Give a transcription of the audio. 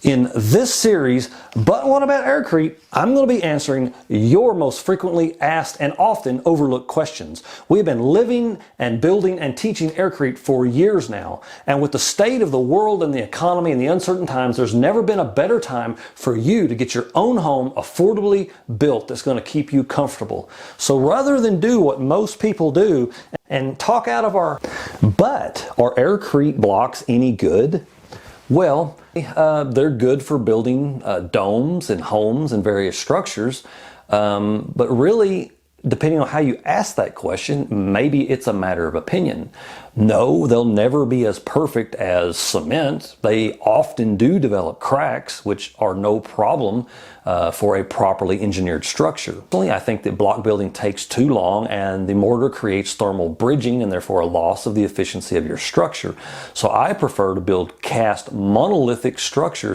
In this series, But What About AirCrete, I'm going to be answering your most frequently asked and often overlooked questions. We have been living and building and teaching AirCrete for years now, and with the state of the world and the economy and the uncertain times, there's never been a better time for you to get your own home affordably built that's going to keep you comfortable. So rather than do what most people do and talk out of our butt, are AirCrete blocks any good? Well, they're good for building domes and homes and various structures, but really, depending on how you ask that question, maybe it's a matter of opinion. No, they'll never be as perfect as cement. They often do develop cracks, which are no problem for a properly engineered structure. I think that block building takes too long, and the mortar creates thermal bridging and therefore a loss of the efficiency of your structure. So I prefer to build cast monolithic structures